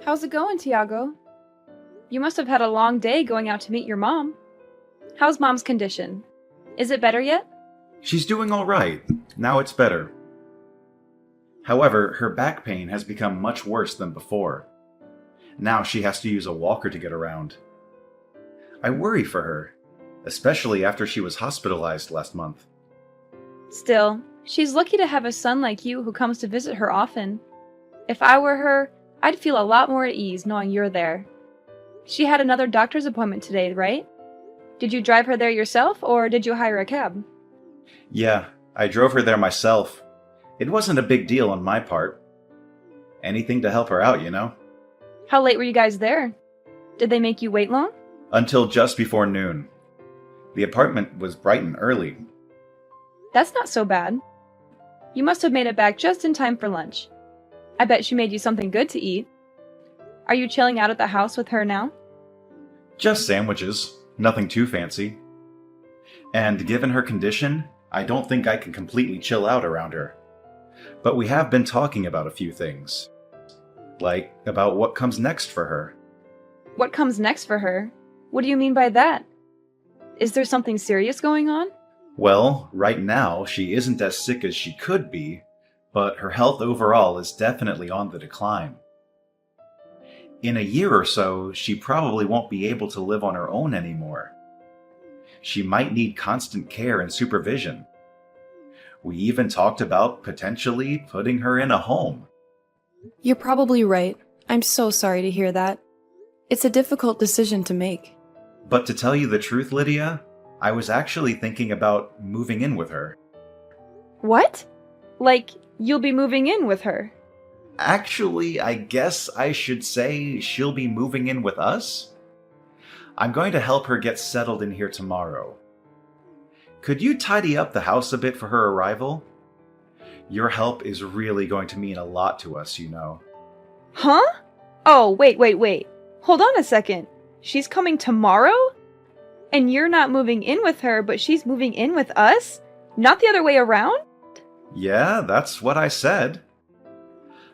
How's it going, Tiago? You must have had a long day going out to meet your mom. How's Mom's condition? Is it better yet? She's doing all right. Now it's better. However, her back pain has become much worse than before. Now she has to use a walker to get around. I worry for her, especially after she was hospitalized last month. Still, she's lucky to have a son like you who comes to visit her often. If I were her, I'd feel a lot more at ease knowing you're there. She had another doctor's appointment today, right? Did you drive her there yourself, or did you hire a cab? Yeah, I drove her there myself. It wasn't a big deal on my part. Anything to help her out, you know? How late were you guys there? Did they make you wait long? Until just before noon. The appointment was bright and early. That's not so bad. You must have made it back just in time for lunch. I bet she made you something good to eat. Are you chilling out at the house with her now? Just sandwiches, nothing too fancy. And given her condition, I don't think I can completely chill out around her. But we have been talking about a few things. Like about what comes next for her. What comes next for her? What do you mean by that? Is there something serious going on? Well, right now, she isn't as sick as she could be, but her health overall is definitely on the decline. In a year or so, she probably won't be able to live on her own anymore. She might need constant care and supervision. We even talked about potentially putting her in a home. You're probably right. I'm so sorry to hear that. It's a difficult decision to make. But to tell you the truth, Lydia, I was actually thinking about moving in with her. What? Like, you'll be moving in with her? Actually, I guess I should say she'll be moving in with us. I'm going to help her get settled in here tomorrow. Could you tidy up the house a bit for her arrival? Your help is really going to mean a lot to us, you know. Huh? Oh, wait. Hold on a second. She's coming tomorrow? And you're not moving in with her, but she's moving in with us? Not the other way around? Yeah, that's what I said.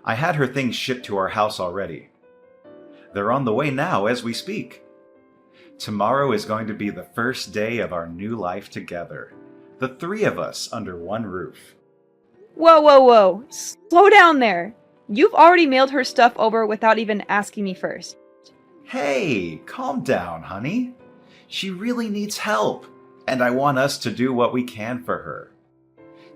I had her things shipped to our house already. They're on the way now as we speak. Tomorrow is going to be the first day of our new life together. The three of us under one roof. Whoa. Slow down there. You've already mailed her stuff over without even asking me first. Hey, calm down, honey. She really needs help, and I want us to do what we can for her.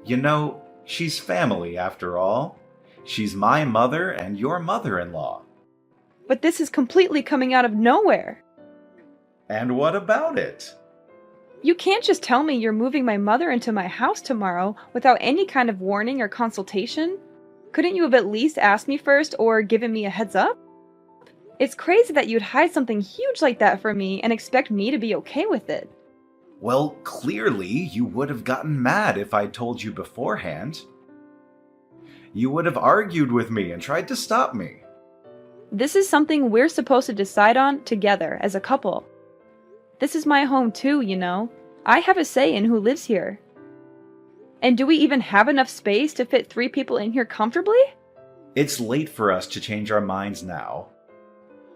You know, she's family after all. She's my mother and your mother-in-law. But this is completely coming out of nowhere. And what about it? You can't just tell me you're moving my mother into my house tomorrow without any kind of warning or consultation. Couldn't you have at least asked me first or given me a heads up? It's crazy that you'd hide something huge like that from me and expect me to be okay with it. Well, clearly you would have gotten mad if I'd told you beforehand. You would have argued with me and tried to stop me. This is something we're supposed to decide on together as a couple. This is my home too, you know. I have a say in who lives here. And do we even have enough space to fit 3 people in here comfortably? It's late for us to change our minds now.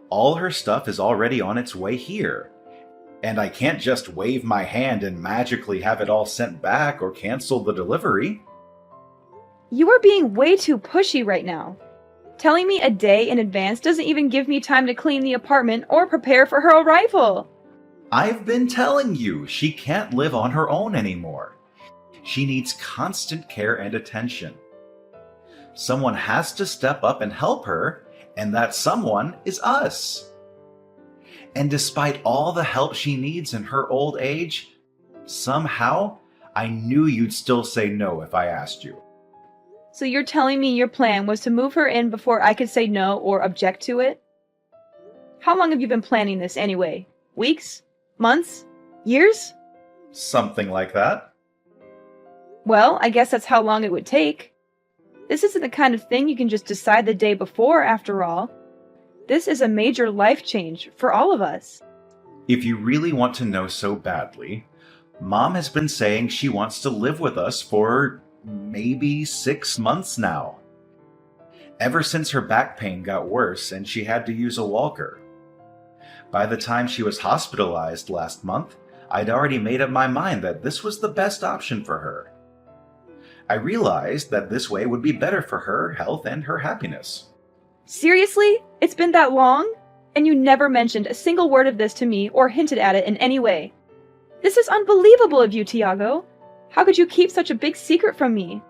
All her stuff is already on its way here, and I can't just wave my hand and magically have it all sent back or cancel the delivery. You are being way too pushy right now. Telling me a day in advance doesn't even give me time to clean the apartment or prepare for her arrival. I've been telling you, she can't live on her own anymore. She needs constant care and attention. Someone has to step up and help her, and that someone is us. And despite all the help she needs in her old age, somehow I knew you'd still say no if I asked you. So you're telling me your plan was to move her in before I could say no or object to it? How long have you been planning this anyway? Weeks? Months? Years? Something like that. Well, I guess that's how long it would take. This isn't the kind of thing you can just decide the day before, after all. This is a major life change for all of us. If you really want to know so badly, Mom has been saying she wants to live with us for maybe 6 months now. ever since her back pain got worse and she had to use a walker. By the time she was hospitalized last month, I'd already made up my mind that this was the best option for her. I realized that this way would be better for her health and her happiness. Seriously? It's been that long? And you never mentioned a single word of this to me or hinted at it in any way. This is unbelievable of you, Tiago. How could you keep such a big secret from me?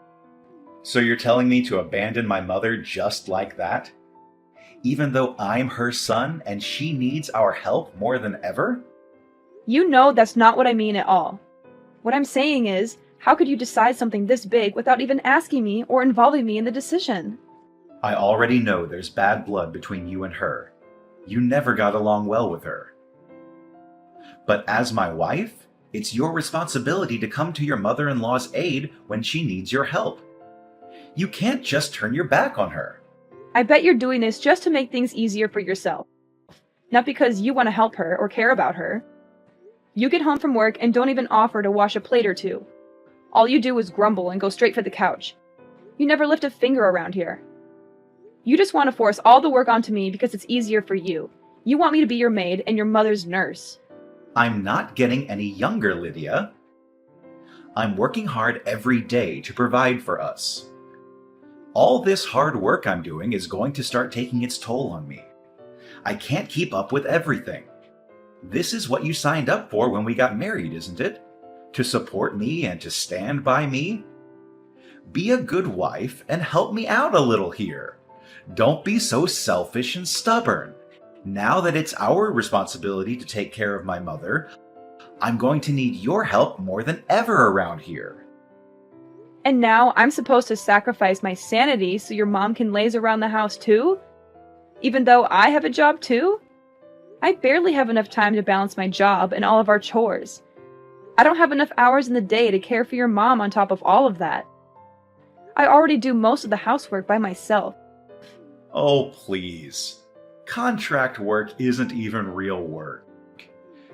So you're telling me to abandon my mother just like that? Even though I'm her son and she needs our help more than ever? You know that's not what I mean at all. What I'm saying is, how could you decide something this big without even asking me or involving me in the decision? I already know there's bad blood between you and her. You never got along well with her. But as my wife, it's your responsibility to come to your mother-in-law's aid when she needs your help. You can't just turn your back on her. I bet you're doing this just to make things easier for yourself. Not because you want to help her or care about her. You get home from work and don't even offer to wash a plate or two. All you do is grumble and go straight for the couch. You never lift a finger around here. You just want to force all the work onto me because it's easier for you. You want me to be your maid and your mother's nurse. I'm not getting any younger, Lydia. I'm working hard every day to provide for us. All this hard work I'm doing is going to start taking its toll on me. I can't keep up with everything. This is what you signed up for when we got married, isn't it? To support me and to stand by me? Be a good wife and help me out a little here. Don't be so selfish and stubborn. Now that it's our responsibility to take care of my mother, I'm going to need your help more than ever around here. And now I'm supposed to sacrifice my sanity so your mom can laze around the house too? Even though I have a job too? I barely have enough time to balance my job and all of our chores. I don't have enough hours in the day to care for your mom on top of all of that. I already do most of the housework by myself. Oh, please. Contract work isn't even real work.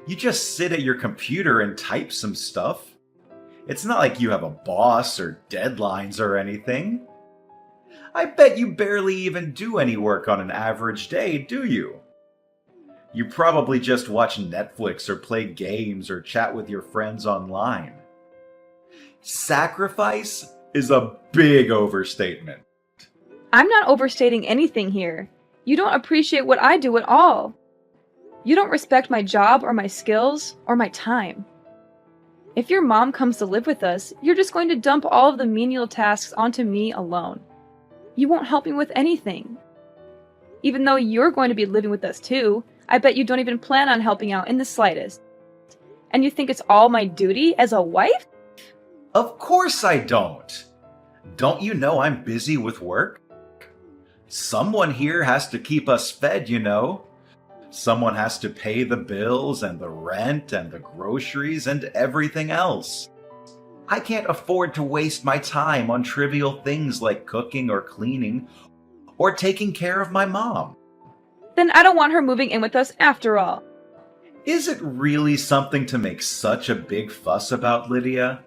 You just sit at your computer and type some stuff. It's not like you have a boss or deadlines or anything. I bet you barely even do any work on an average day, do you? You probably just watch Netflix or play games or chat with your friends online. Sacrifice is a big overstatement. I'm not overstating anything here. You don't appreciate what I do at all. You don't respect my job or my skills or my time. If your mom comes to live with us, you're just going to dump all of the menial tasks onto me alone. You won't help me with anything. Even though you're going to be living with us too, I bet you don't even plan on helping out in the slightest. And you think it's all my duty as a wife? Of course I don't. Don't you know I'm busy with work? Someone here has to keep us fed, you know. Someone has to pay the bills and the rent and the groceries and everything else. I can't afford to waste my time on trivial things like cooking or cleaning or taking care of my mom. Then I don't want her moving in with us after all. Is it really something to make such a big fuss about, Lydia?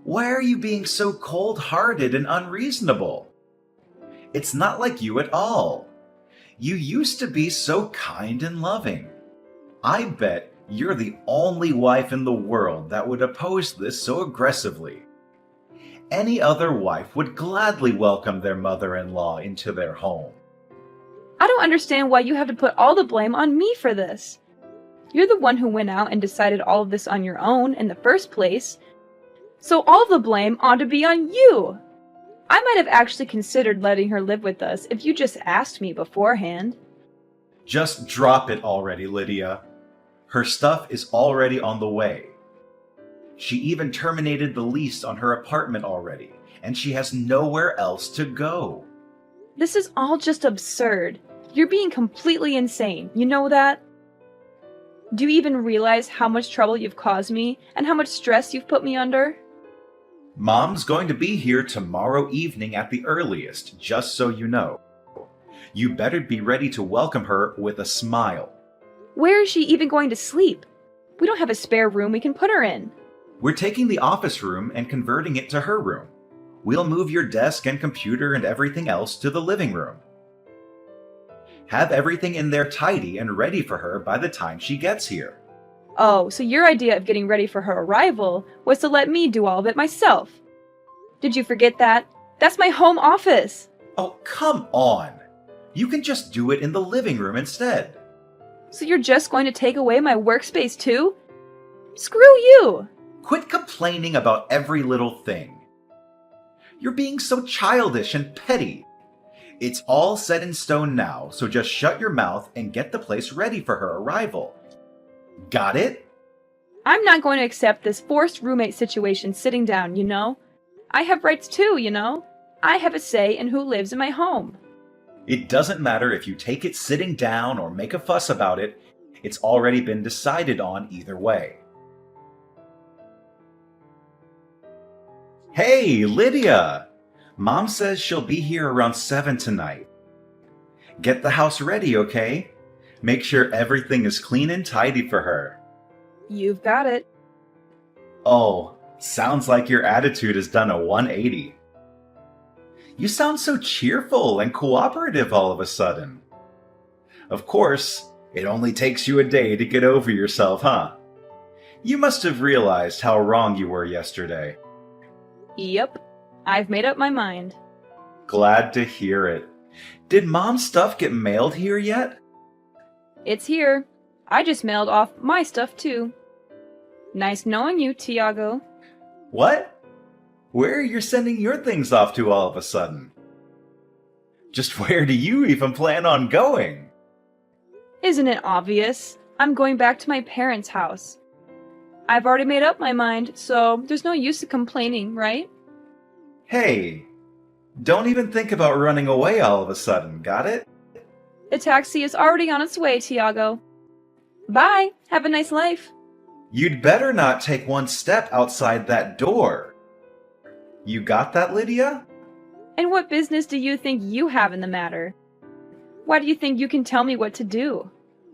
Why are you being so cold-hearted and unreasonable? It's not like you at all. You used to be so kind and loving. I bet you're the only wife in the world that would oppose this so aggressively. Any other wife would gladly welcome their mother-in-law into their home. I don't understand why you have to put all the blame on me for this. You're the one who went out and decided all of this on your own in the first place. So all the blame ought to be on you. I might have actually considered letting her live with us if you just asked me beforehand. Just drop it already, Lydia. Her stuff is already on the way. She even terminated the lease on her apartment already, and she has nowhere else to go. This is all just absurd. You're being completely insane, you know that? Do you even realize how much trouble you've caused me and how much stress you've put me under? Mom's going to be here tomorrow evening at the earliest, just so you know. You better be ready to welcome her with a smile. Where is she even going to sleep? We don't have a spare room we can put her in. We're taking the office room and converting it to her room. We'll move your desk and computer and everything else to the living room. Have everything in there tidy and ready for her by the time she gets here. Oh, so your idea of getting ready for her arrival was to let me do all of it myself. Did you forget that? That's my home office. Oh, come on. You can just do it in the living room instead. So you're just going to take away my workspace too? Screw you! Quit complaining about every little thing. You're being so childish and petty. It's all set in stone now, so just shut your mouth and get the place ready for her arrival. Got it? I'm not going to accept this forced roommate situation sitting down, you know? I have rights too, you know? I have a say in who lives in my home. It doesn't matter if you take it sitting down or make a fuss about it. It's already been decided on either way. Hey, Lydia! Mom says she'll be here around 7 tonight. Get the house ready, okay? Make sure everything is clean and tidy for her. You've got it. Oh, sounds like your attitude has done a 180. You sound so cheerful and cooperative all of a sudden. Of course, it only takes you a day to get over yourself, huh? You must have realized how wrong you were yesterday. Yep, I've made up my mind. Glad to hear it. Did Mom's stuff get mailed here yet? It's here. I just mailed off my stuff too. Nice knowing you, Tiago. What? Where are you sending your things off to all of a sudden? Just where do you even plan on going? Isn't it obvious? I'm going back to my parents' house. I've already made up my mind, so there's no use of complaining, right? Hey, don't even think about running away all of a sudden, got it? The taxi is already on its way, Tiago. Bye. Have a nice life. You'd better not take one step outside that door. You got that, Lydia? And what business do you think you have in the matter? Why do you think you can tell me what to do?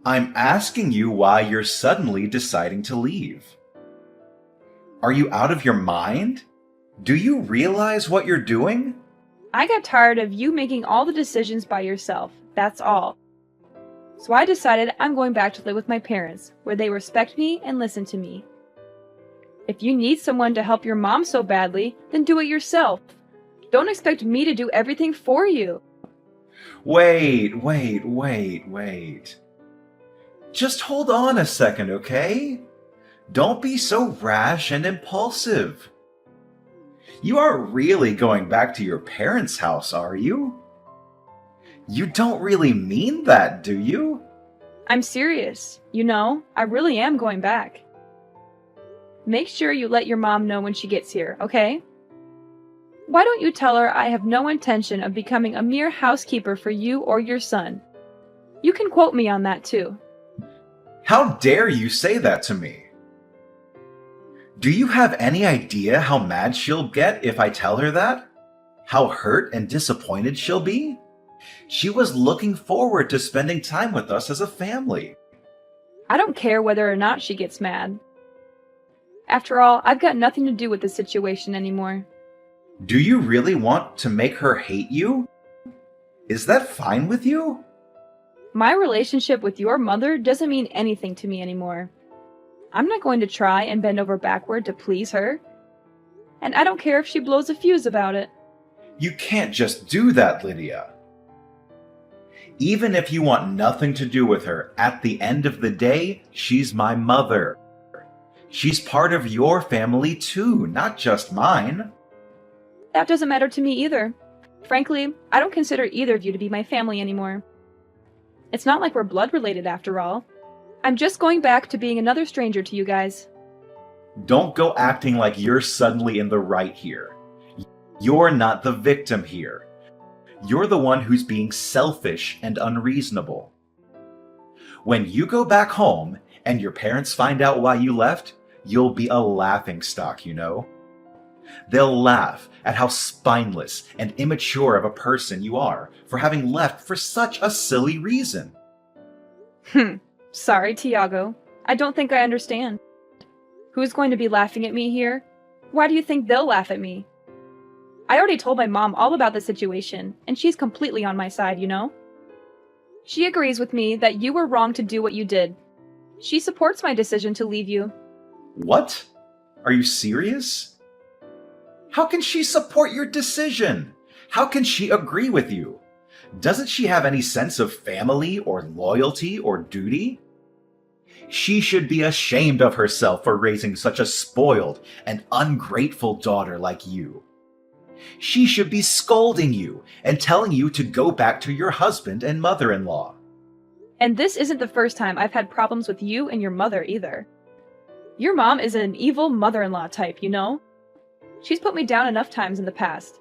I'm asking you why you're suddenly deciding to leave. Are you out of your mind? Do you realize what you're doing? I got tired of you making all the decisions by yourself, that's all. So I decided I'm going back to live with my parents, where they respect me and listen to me. If you need someone to help your mom so badly, then do it yourself. Don't expect me to do everything for you. Wait. Just hold on a second, okay? Don't be so rash and impulsive. You aren't really going back to your parents' house, are you? You don't really mean that, do you? I'm serious. You know, I really am going back. Make sure you let your mom know when she gets here, okay? Why don't you tell her I have no intention of becoming a mere housekeeper for you or your son? You can quote me on that too. How dare you say that to me? Do you have any idea how mad she'll get if I tell her that? How hurt and disappointed she'll be? She was looking forward to spending time with us as a family. I don't care whether or not she gets mad. After all, I've got nothing to do with the situation anymore. Do you really want to make her hate you? Is that fine with you? My relationship with your mother doesn't mean anything to me anymore. I'm not going to try and bend over backward to please her. And I don't care if she blows a fuse about it. You can't just do that, Lydia. Even if you want nothing to do with her, at the end of the day, she's my mother. She's part of your family too, not just mine. That doesn't matter to me either. Frankly, I don't consider either of you to be my family anymore. It's not like we're blood related after all. I'm just going back to being another stranger to you guys. Don't go acting like you're suddenly in the right here. You're not the victim here. You're the one who's being selfish and unreasonable. When you go back home and your parents find out why you left, you'll be a laughingstock, you know? They'll laugh at how spineless and immature of a person you are for having left for such a silly reason. Sorry, Tiago. I don't think I understand. Who's going to be laughing at me here? Why do you think they'll laugh at me? I already told my mom all about the situation, and she's completely on my side, you know? She agrees with me that you were wrong to do what you did. She supports my decision to leave you. What? Are you serious? How can she support your decision? How can she agree with you? Doesn't she have any sense of family or loyalty or duty? She should be ashamed of herself for raising such a spoiled and ungrateful daughter like you. She should be scolding you and telling you to go back to your husband and mother-in-law. And this isn't the first time I've had problems with you and your mother either. Your mom is an evil mother-in-law type, you know? She's put me down enough times in the past.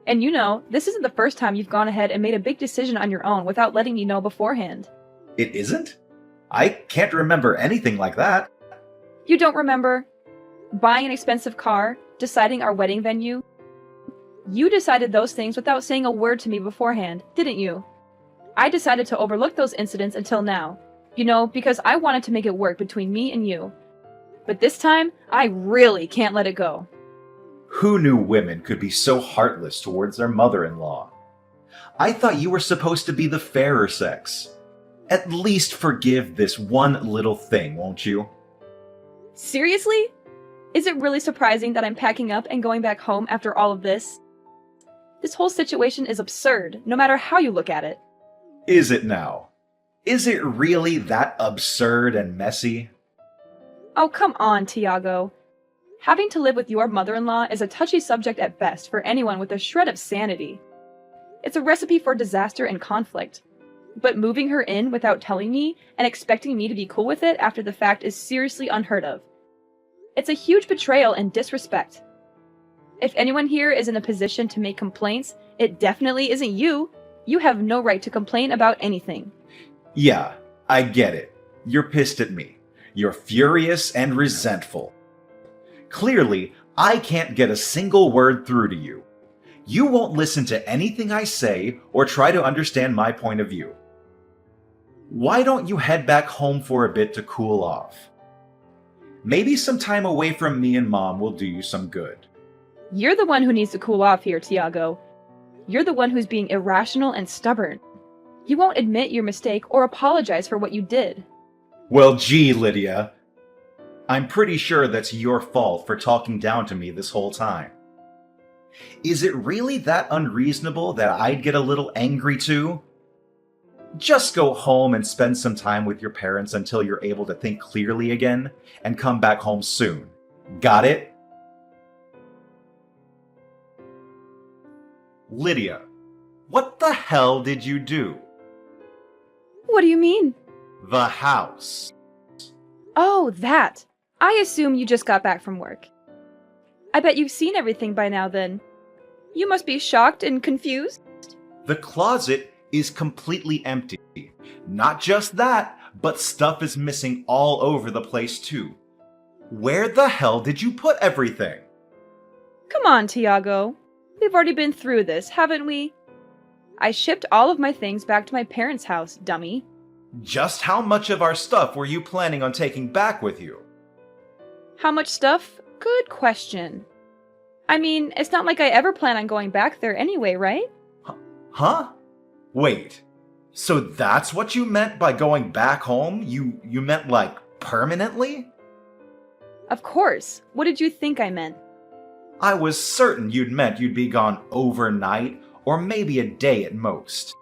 And you know, this isn't the first time you've gone ahead and made a big decision on your own without letting me know beforehand. It isn't? I can't remember anything like that. You don't remember? Buying an expensive car, deciding our wedding venue? You decided those things without saying a word to me beforehand, didn't you? I decided to overlook those incidents until now. You know, because I wanted to make it work between me and you. But this time, I really can't let it go. Who knew women could be so heartless towards their mother-in-law? I thought you were supposed to be the fairer sex. At least forgive this one little thing, won't you? Seriously? Is it really surprising that I'm packing up and going back home after all of this? This whole situation is absurd, no matter how you look at it. Is it now? Is it really that absurd and messy? Oh, come on, Tiago. Having to live with your mother-in-law is a touchy subject at best for anyone with a shred of sanity. It's a recipe for disaster and conflict. But moving her in without telling me and expecting me to be cool with it after the fact is seriously unheard of. It's a huge betrayal and disrespect. If anyone here is in a position to make complaints, it definitely isn't you. You have no right to complain about anything. Yeah, I get it. You're pissed at me. You're furious and resentful. Clearly, I can't get a single word through to you. You won't listen to anything I say or try to understand my point of view. Why don't you head back home for a bit to cool off? Maybe some time away from me and Mom will do you some good. You're the one who needs to cool off here, Tiago. You're the one who's being irrational and stubborn. You won't admit your mistake or apologize for what you did. Well, gee, Lydia. I'm pretty sure that's your fault for talking down to me this whole time. Is it really that unreasonable that I'd get a little angry too? Just go home and spend some time with your parents until you're able to think clearly again, and come back home soon. Got it? Lydia, what the hell did you do? What do you mean? The house. Oh, that. I assume you just got back from work. I bet you've seen everything by now then. You must be shocked and confused. The closet is completely empty. Not just that, but stuff is missing all over the place too. Where the hell did you put everything? Come on, Tiago. We've already been through this, haven't we? I shipped all of my things back to my parents' house, dummy. Just how much of our stuff were you planning on taking back with you? How much stuff? Good question. I mean, it's not like I ever plan on going back there anyway, right? Huh? Wait. So that's what you meant by going back home? You meant like permanently? Of course. What did you think I meant? I was certain you'd meant you'd be gone overnight or maybe a day at most.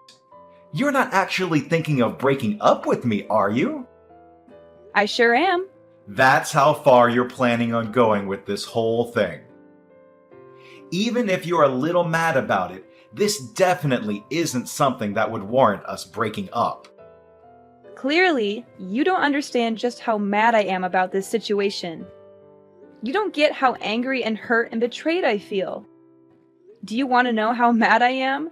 You're not actually thinking of breaking up with me, are you? I sure am. That's how far you're planning on going with this whole thing. Even if you're a little mad about it, this definitely isn't something that would warrant us breaking up. Clearly, you don't understand just how mad I am about this situation. You don't get how angry and hurt and betrayed I feel. Do you want to know how mad I am?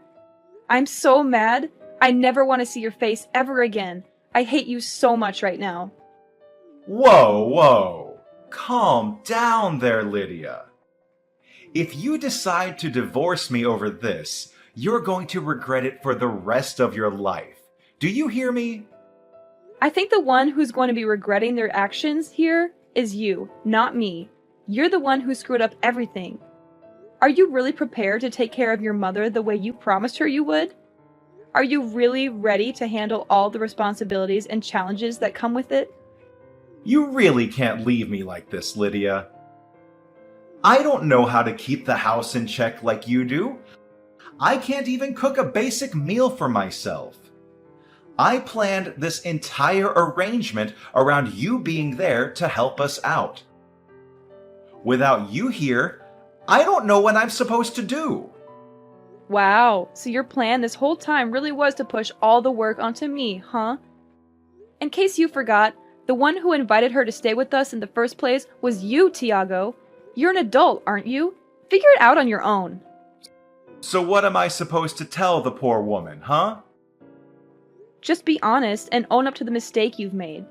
I'm so mad. I never want to see your face ever again. I hate you so much right now. Whoa. Calm down there, Lydia. If you decide to divorce me over this, you're going to regret it for the rest of your life. Do you hear me? I think the one who's going to be regretting their actions here is you, not me. You're the one who screwed up everything. Are you really prepared to take care of your mother the way you promised her you would? Are you really ready to handle all the responsibilities and challenges that come with it? You really can't leave me like this, Lydia. I don't know how to keep the house in check like you do. I can't even cook a basic meal for myself. I planned this entire arrangement around you being there to help us out. Without you here, I don't know what I'm supposed to do. Wow, so your plan this whole time really was to push all the work onto me, huh? In case you forgot, the one who invited her to stay with us in the first place was you, Tiago. You're an adult, aren't you? Figure it out on your own. So what am I supposed to tell the poor woman, huh? Just be honest and own up to the mistake you've made.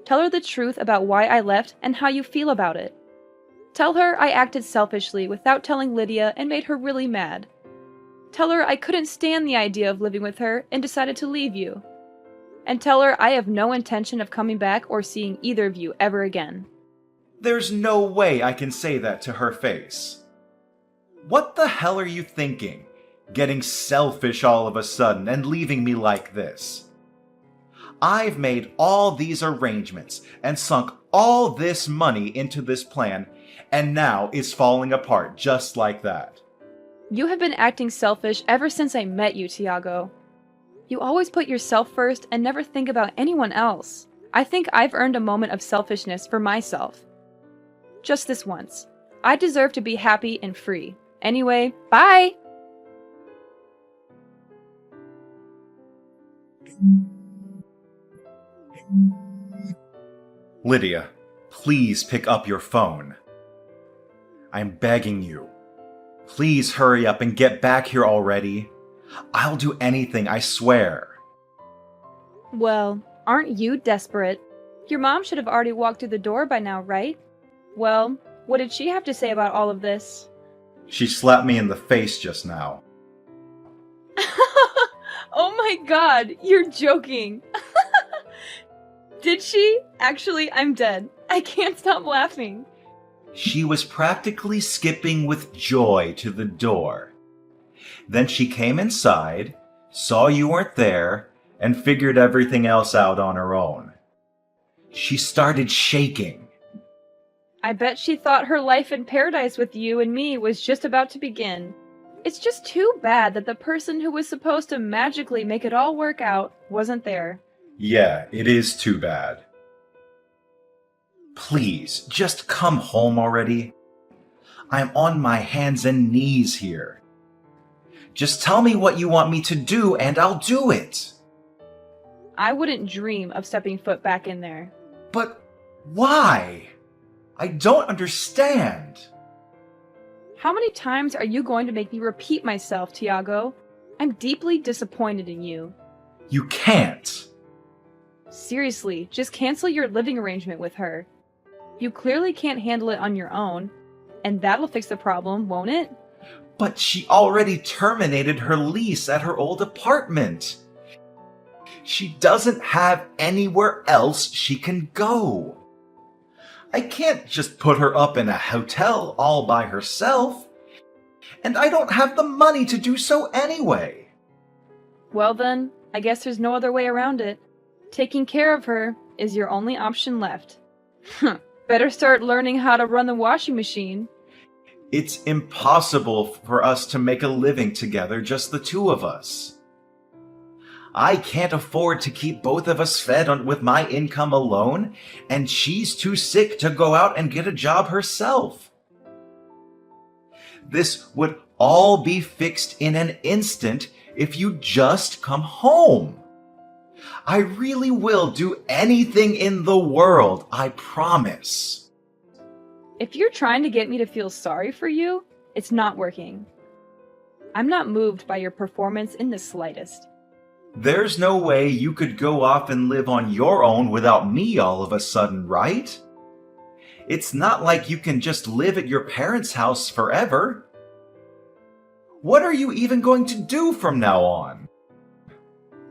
Tell her the truth about why I left and how you feel about it. Tell her I acted selfishly without telling Lydia and made her really mad. Tell her I couldn't stand the idea of living with her and decided to leave you. And tell her I have no intention of coming back or seeing either of you ever again. There's no way I can say that to her face. What the hell are you thinking? Getting selfish all of a sudden and leaving me like this? I've made all these arrangements and sunk all this money into this plan, and now it's falling apart just like that. You have been acting selfish ever since I met you, Tiago. You always put yourself first and never think about anyone else. I think I've earned a moment of selfishness for myself. Just this once. I deserve to be happy and free. Anyway, bye! Lydia, please pick up your phone. I'm begging you. Please hurry up and get back here already. I'll do anything, I swear. Well, aren't you desperate? Your mom should have already walked through the door by now, right? Well, what did she have to say about all of this? She slapped me in the face just now. Oh my god, you're joking. Did she? Actually, I'm dead. I can't stop laughing. She was practically skipping with joy to the door. Then she came inside, saw you weren't there, and figured everything else out on her own. She started shaking. I bet she thought her life in paradise with you and me was just about to begin. It's just too bad that the person who was supposed to magically make it all work out wasn't there. Yeah, it is too bad. Please, just come home already. I'm on my hands and knees here. Just tell me what you want me to do and I'll do it. I wouldn't dream of stepping foot back in there. But why? I don't understand. How many times are you going to make me repeat myself, Tiago? I'm deeply disappointed in you. You can't. Seriously, just cancel your living arrangement with her. You clearly can't handle it on your own, and that'll fix the problem, won't it? But she already terminated her lease at her old apartment. She doesn't have anywhere else she can go. I can't just put her up in a hotel all by herself. And I don't have the money to do so anyway. Well then, I guess there's no other way around it. Taking care of her is your only option left. Better start learning how to run the washing machine. It's impossible for us to make a living together, just the two of us. I can't afford to keep both of us fed with my income alone, and she's too sick to go out and get a job herself. This would all be fixed in an instant if you just come home. I really will do anything in the world, I promise. If you're trying to get me to feel sorry for you, it's not working. I'm not moved by your performance in the slightest. There's no way you could go off and live on your own without me all of a sudden, right? It's not like you can just live at your parents' house forever. What are you even going to do from now on?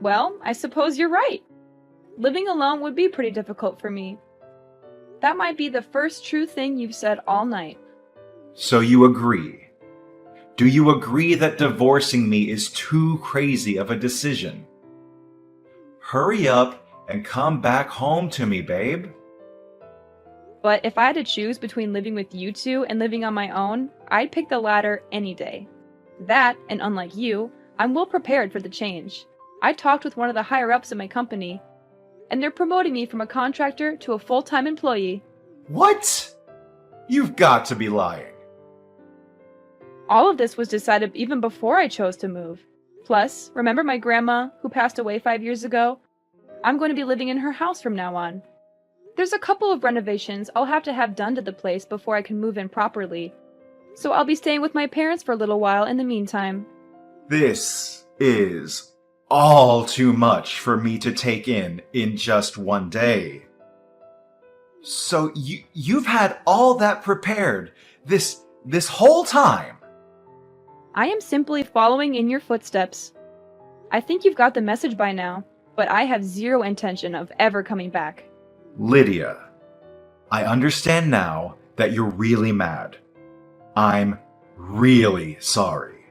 Well, I suppose you're right. Living alone would be pretty difficult for me. That might be the first true thing you've said all night. So you agree? Do you agree that divorcing me is too crazy of a decision? Hurry up and come back home to me, babe. But if I had to choose between living with you two and living on my own, I'd pick the latter any day. That, and unlike you, I'm well prepared for the change. I talked with one of the higher-ups in my company, and they're promoting me from a contractor to a full-time employee. What? You've got to be lying. All of this was decided even before I chose to move. Plus, remember my grandma, who passed away 5 years ago? I'm going to be living in her house from now on. There's a couple of renovations I'll have to have done to the place before I can move in properly. So I'll be staying with my parents for a little while in the meantime. This is all too much for me to take in just one day. So you've had all that prepared this whole time? I am simply following in your footsteps. I think you've got the message by now, but I have zero intention of ever coming back. Lydia, I understand now that you're really mad. I'm really sorry.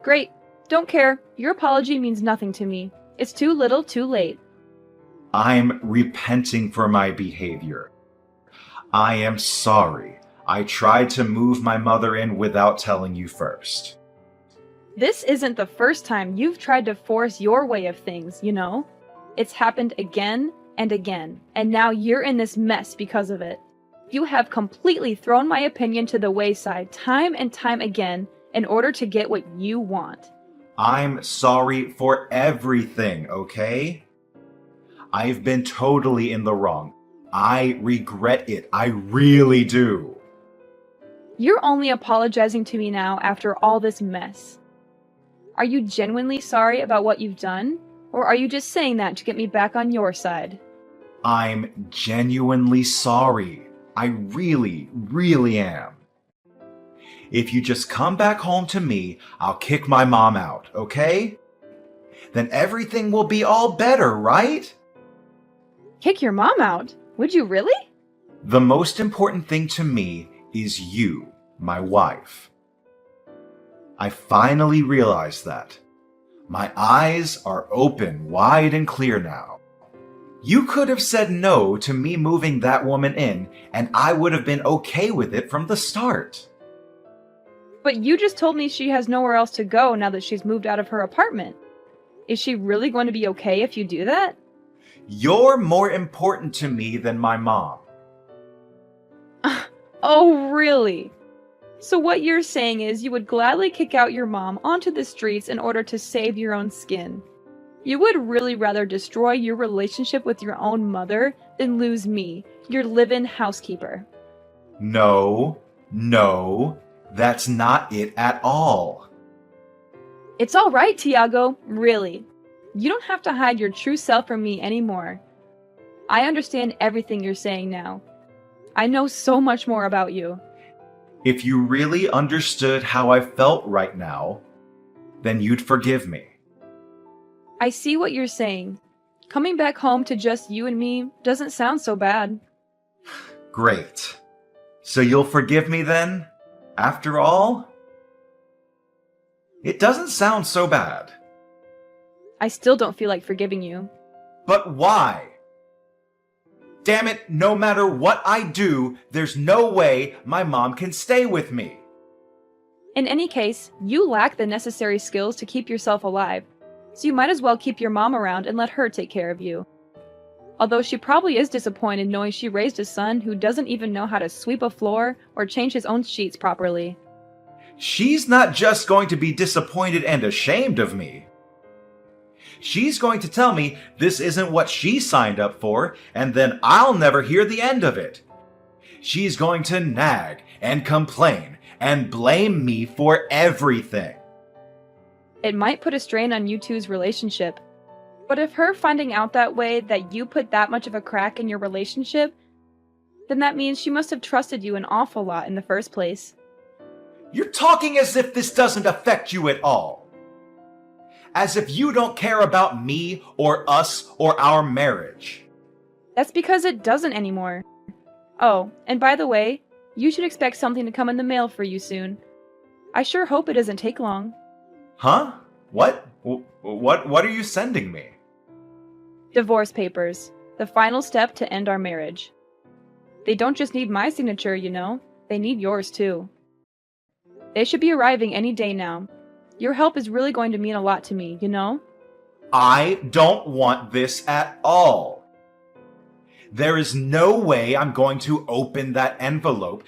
Great. Don't care. Your apology means nothing to me. It's too little, too late. I'm repenting for my behavior. I am sorry. I tried to move my mother in without telling you first. This isn't the first time you've tried to force your way of things, you know? It's happened again and again, and now you're in this mess because of it. You have completely thrown my opinion to the wayside time and time again in order to get what you want. I'm sorry for everything, okay? I've been totally in the wrong. I regret it. I really do. You're only apologizing to me now after all this mess. Are you genuinely sorry about what you've done? Or are you just saying that to get me back on your side? I'm genuinely sorry. I really, really am. If you just come back home to me, I'll kick my mom out, okay? Then everything will be all better, right? Kick your mom out? Would you really? The most important thing to me is you, my wife. I finally realized that. My eyes are open wide and clear now. You could have said no to me moving that woman in, and I would have been okay with it from the start. But you just told me she has nowhere else to go now that she's moved out of her apartment. Is she really going to be okay if you do that? You're more important to me than my mom. Oh, really? So what you're saying is you would gladly kick out your mom onto the streets in order to save your own skin. You would really rather destroy your relationship with your own mother than lose me, your live-in housekeeper. No, that's not it at all. It's all right, Tiago, really. You don't have to hide your true self from me anymore. I understand everything you're saying now. I know so much more about you. If you really understood how I felt right now, then you'd forgive me. I see what you're saying. Coming back home to just you and me doesn't sound so bad. Great. So you'll forgive me then? After all? It doesn't sound so bad. I still don't feel like forgiving you. But why? Damn it, no matter what I do, there's no way my mom can stay with me. In any case, you lack the necessary skills to keep yourself alive, so you might as well keep your mom around and let her take care of you. Although she probably is disappointed knowing she raised a son who doesn't even know how to sweep a floor or change his own sheets properly. She's not just going to be disappointed and ashamed of me. She's going to tell me this isn't what she signed up for, and then I'll never hear the end of it. She's going to nag and complain and blame me for everything. It might put a strain on you two's relationship. But if her finding out that way that you put that much of a crack in your relationship, then that means she must have trusted you an awful lot in the first place. You're talking as if this doesn't affect you at all. As if you don't care about me or us or our marriage. That's because it doesn't anymore. Oh, and by the way, you should expect something to come in the mail for you soon. I sure hope it doesn't take long. Huh? What? What are you sending me? Divorce papers. The final step to end our marriage. They don't just need my signature, you know. They need yours too. They should be arriving any day now. Your help is really going to mean a lot to me, you know? I don't want this at all. There is no way I'm going to open that envelope.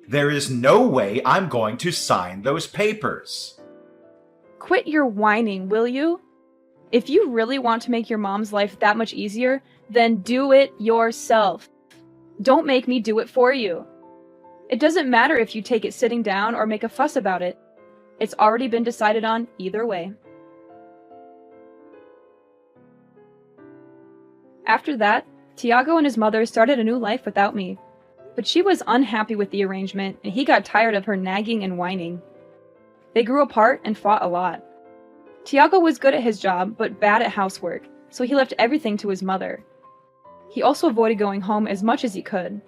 There is no way I'm going to sign those papers. Quit your whining, will you? If you really want to make your mom's life that much easier, then do it yourself. Don't make me do it for you. It doesn't matter if you take it sitting down or make a fuss about it. It's already been decided on either way. After that, Tiago and his mother started a new life without me. But she was unhappy with the arrangement, and he got tired of her nagging and whining. They grew apart and fought a lot. Tiago was good at his job, but bad at housework, so he left everything to his mother. He also avoided going home as much as he could.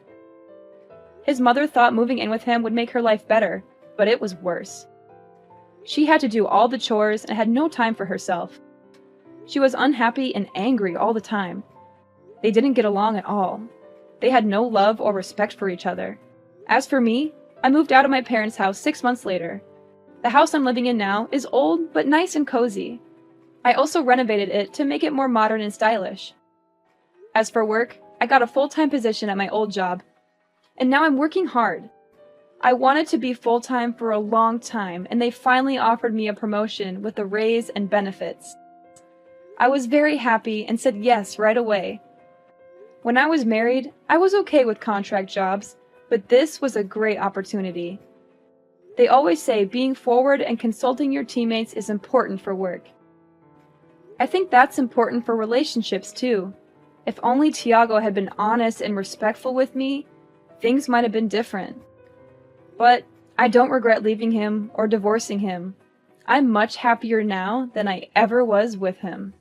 His mother thought moving in with him would make her life better, but it was worse. She had to do all the chores and had no time for herself. She was unhappy and angry all the time. They didn't get along at all. They had no love or respect for each other. As for me, I moved out of my parents' house 6 months later. The house I'm living in now is old but nice and cozy. I also renovated it to make it more modern and stylish. As for work, I got a full-time position at my old job, and now I'm working hard. I wanted to be full-time for a long time, and they finally offered me a promotion with a raise and benefits. I was very happy and said yes right away. When I was married, I was okay with contract jobs, but this was a great opportunity. They always say being forward and consulting your teammates is important for work. I think that's important for relationships too. If only Tiago had been honest and respectful with me, things might have been different. But I don't regret leaving him or divorcing him. I'm much happier now than I ever was with him.